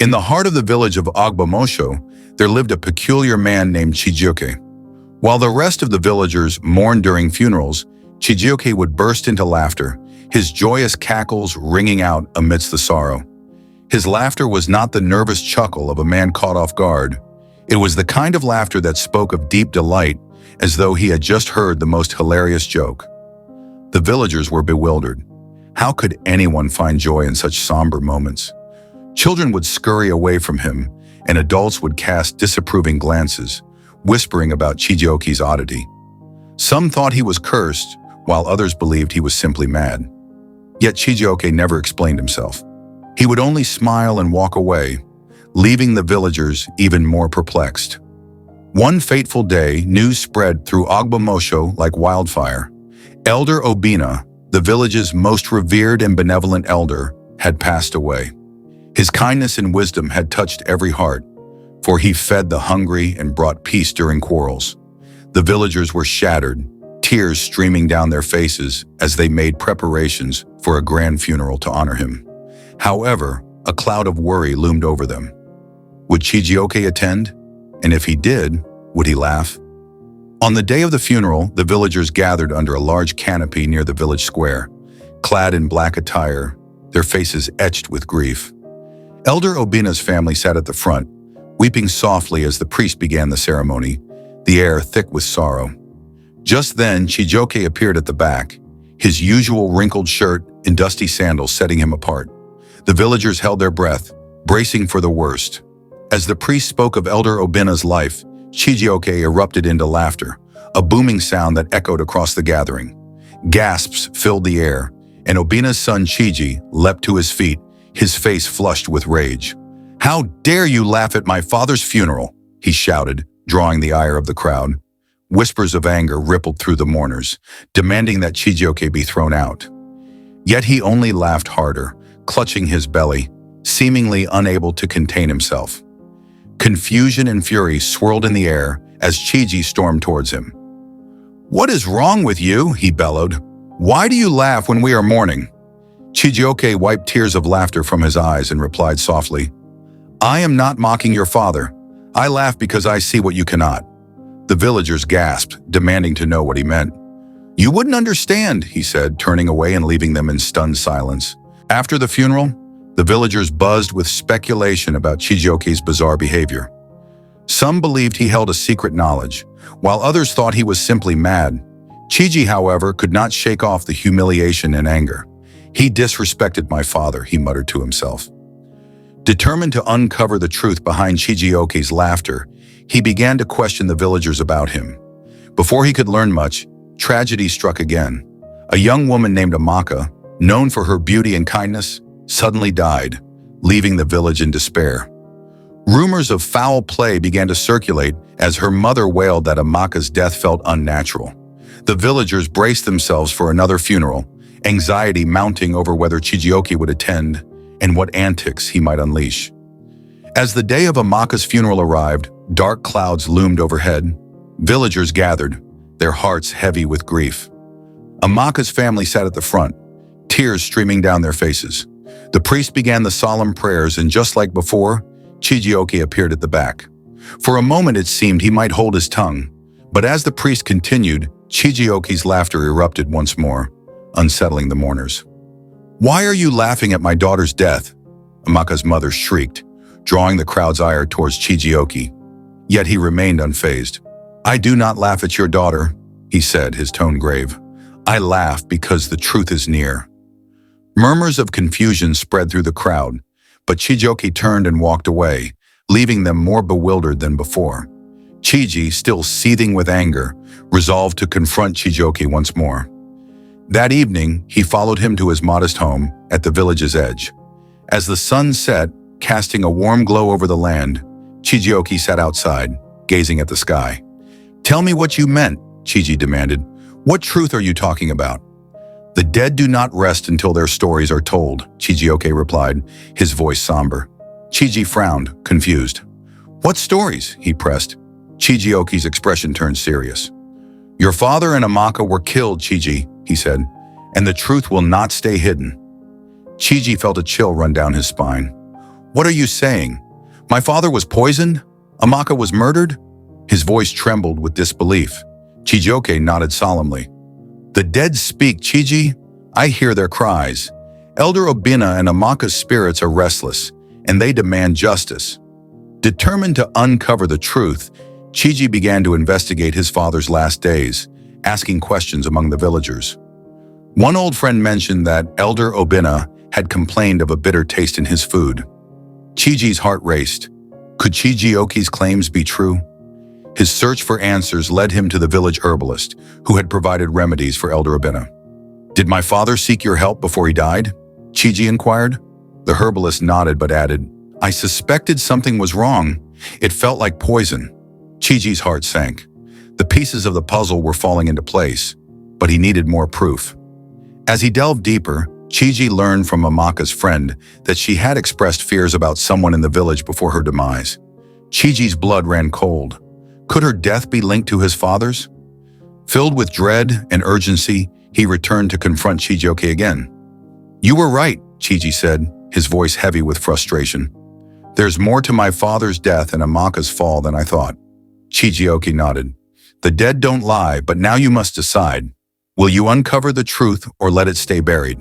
In the heart of the village of Ogbomosho, there lived a peculiar man named Chijioke. While the rest of the villagers mourned during funerals, Chijioke would burst into laughter, his joyous cackles ringing out amidst the sorrow. His laughter was not the nervous chuckle of a man caught off guard. It was the kind of laughter that spoke of deep delight, as though he had just heard the most hilarious joke. The villagers were bewildered. How could anyone find joy in such somber moments? Children would scurry away from him, and adults would cast disapproving glances, whispering about Chijioke's oddity. Some thought he was cursed, while others believed he was simply mad. Yet Chijioke never explained himself. He would only smile and walk away, leaving the villagers even more perplexed. One fateful day, news spread through Ogbomosho like wildfire. Elder Obina, the village's most revered and benevolent elder, had passed away. His kindness and wisdom had touched every heart, for he fed the hungry and brought peace during quarrels. The villagers were shattered, tears streaming down their faces as they made preparations for a grand funeral to honor him. However, a cloud of worry loomed over them. Would Chijioke attend? And if he did, would he laugh? On the day of the funeral, the villagers gathered under a large canopy near the village square, clad in black attire, their faces etched with grief. Elder Obina's family sat at the front, weeping softly as the priest began the ceremony, the air thick with sorrow. Just then, Chijioke appeared at the back, his usual wrinkled shirt and dusty sandals setting him apart. The villagers held their breath, bracing for the worst. As the priest spoke of Elder Obina's life, Chijioke erupted into laughter, a booming sound that echoed across the gathering. Gasps filled the air, and Obina's son Chiji leapt to his feet, his face flushed with rage. "How dare you laugh at my father's funeral?" he shouted, drawing the ire of the crowd. Whispers of anger rippled through the mourners, demanding that Chijioke be thrown out. Yet he only laughed harder, clutching his belly, seemingly unable to contain himself. Confusion and fury swirled in the air as Chiji stormed towards him. "What is wrong with you?" he bellowed. "Why do you laugh when we are mourning?" Chijioke wiped tears of laughter from his eyes and replied softly, "I am not mocking your father. I laugh because I see what you cannot." The villagers gasped, demanding to know what he meant. "You wouldn't understand," he said, turning away and leaving them in stunned silence. After the funeral, the villagers buzzed with speculation about Chijioke's bizarre behavior. Some believed he held a secret knowledge, while others thought he was simply mad. Chiji, however, could not shake off the humiliation and anger. "He disrespected my father," he muttered to himself. Determined to uncover the truth behind Chijioke's laughter, he began to question the villagers about him. Before he could learn much, tragedy struck again. A young woman named Amaka, known for her beauty and kindness, suddenly died, leaving the village in despair. Rumors of foul play began to circulate as her mother wailed that Amaka's death felt unnatural. The villagers braced themselves for another funeral, anxiety mounting over whether Chijioke would attend and what antics he might unleash. As the day of Amaka's funeral arrived, dark clouds loomed overhead. Villagers gathered, their hearts heavy with grief. Amaka's family sat at the front, tears streaming down their faces. The priest began the solemn prayers, and just like before, Chijioke appeared at the back. For a moment it seemed he might hold his tongue, but as the priest continued, Chijioke's laughter erupted once more, unsettling the mourners. "Why are you laughing at my daughter's death?" Amaka's mother shrieked, drawing the crowd's ire towards Chijioke. Yet he remained unfazed. "I do not laugh at your daughter," he said, his tone grave. "I laugh because the truth is near." Murmurs of confusion spread through the crowd, but Chijioke turned and walked away, leaving them more bewildered than before. Chiji, still seething with anger, resolved to confront Chijioke once more. That evening, he followed him to his modest home at the village's edge. As the sun set, casting a warm glow over the land, Chijioke sat outside, gazing at the sky. "Tell me what you meant," Chiji demanded. "What truth are you talking about?" "The dead do not rest until their stories are told," Chijioke replied, his voice somber. Chiji frowned, confused. "What stories?" he pressed. Chijioke's expression turned serious. "Your father and Amaka were killed, Chiji," he said, "and the truth will not stay hidden." Chiji felt a chill run down his spine. What are you saying? My father was poisoned? Amaka was murdered? His voice trembled with disbelief. Chijioke nodded solemnly. The dead speak, Chiji. I hear their cries. Elder Obina and Amaka's spirits are restless, and they demand justice. Determined to uncover the truth, Chiji began to investigate his father's last days, asking questions among the villagers. One old friend mentioned that Elder Obina had complained of a bitter taste in his food. Chiji's heart raced. Could Chijioke's claims be true? His search for answers led him to the village herbalist, who had provided remedies for Elder Obina. Did my father seek your help before he died? Chiji inquired. The herbalist nodded but added, I suspected something was wrong. It felt like poison. Chiji's heart sank. The pieces of the puzzle were falling into place, but he needed more proof. As he delved deeper, Chiji learned from Amaka's friend that she had expressed fears about someone in the village before her demise. Chiji's blood ran cold. Could her death be linked to his father's? Filled with dread and urgency, he returned to confront Chijioke again. You were right, Chiji said, his voice heavy with frustration. There's more to my father's death and Amaka's fall than I thought. Chijioke nodded. The dead don't lie, but now you must decide. Will you uncover the truth or let it stay buried?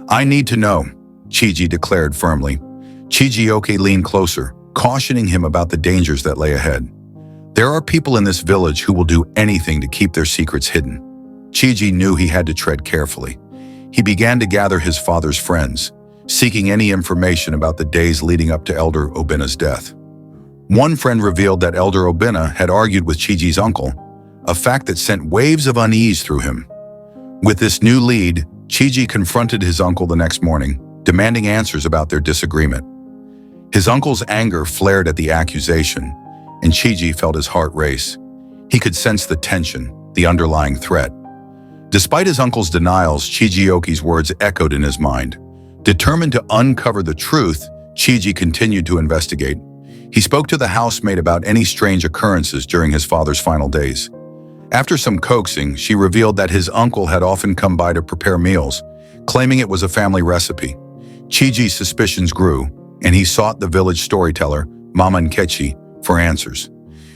I need to know, Chiji declared firmly. Chijioke leaned closer, cautioning him about the dangers that lay ahead. There are people in this village who will do anything to keep their secrets hidden. Chiji knew he had to tread carefully. He began to gather his father's friends, seeking any information about the days leading up to Elder Obina's death. One friend revealed that Elder Obina had argued with Chiji's uncle, a fact that sent waves of unease through him. With this new lead, Chiji confronted his uncle the next morning, demanding answers about their disagreement. His uncle's anger flared at the accusation, and Chiji felt his heart race. He could sense the tension, the underlying threat. Despite his uncle's denials, Chijioke's words echoed in his mind. Determined to uncover the truth, Chiji continued to investigate. He spoke to the housemaid about any strange occurrences during his father's final days. After some coaxing, she revealed that his uncle had often come by to prepare meals, claiming it was a family recipe. Chiji's suspicions grew, and he sought the village storyteller, Mama Nkechi, for answers.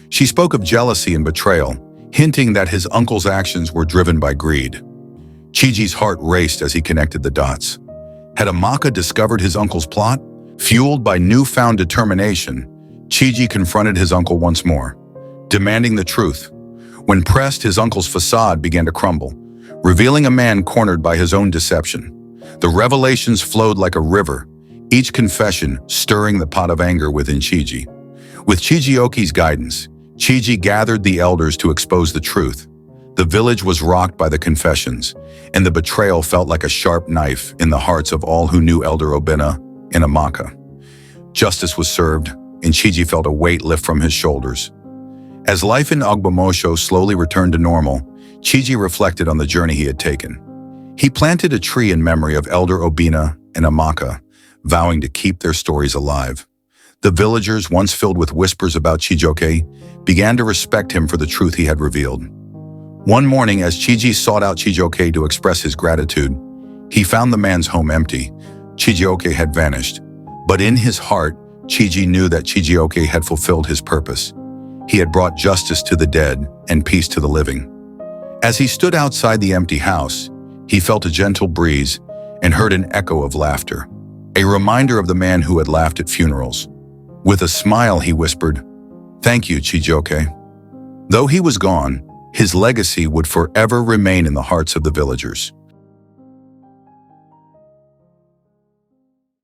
She spoke of jealousy and betrayal, hinting that his uncle's actions were driven by greed. Chiji's heart raced as he connected the dots. Had Amaka discovered his uncle's plot? Fueled by newfound determination, Chiji confronted his uncle once more, demanding the truth. When pressed, his uncle's facade began to crumble, revealing a man cornered by his own deception. The revelations flowed like a river, each confession stirring the pot of anger within Chiji. With Chijioke's guidance, Chiji gathered the elders to expose the truth. The village was rocked by the confessions, and the betrayal felt like a sharp knife in the hearts of all who knew Elder Obina and Amaka. Justice was served, and Chiji felt a weight lift from his shoulders. As life in Agbamosho slowly returned to normal, Chiji reflected on the journey he had taken. He planted a tree in memory of Elder Obina and Amaka, vowing to keep their stories alive. The villagers, once filled with whispers about Chijioke, began to respect him for the truth he had revealed. One morning, as Chiji sought out Chijioke to express his gratitude, he found the man's home empty. Chijioke had vanished. But in his heart, Chiji knew that Chijioke had fulfilled his purpose. He had brought justice to the dead and peace to the living. As he stood outside the empty house, he felt a gentle breeze and heard an echo of laughter, a reminder of the man who had laughed at funerals. With a smile, he whispered, "Thank you, Chijioke." Though he was gone, his legacy would forever remain in the hearts of the villagers.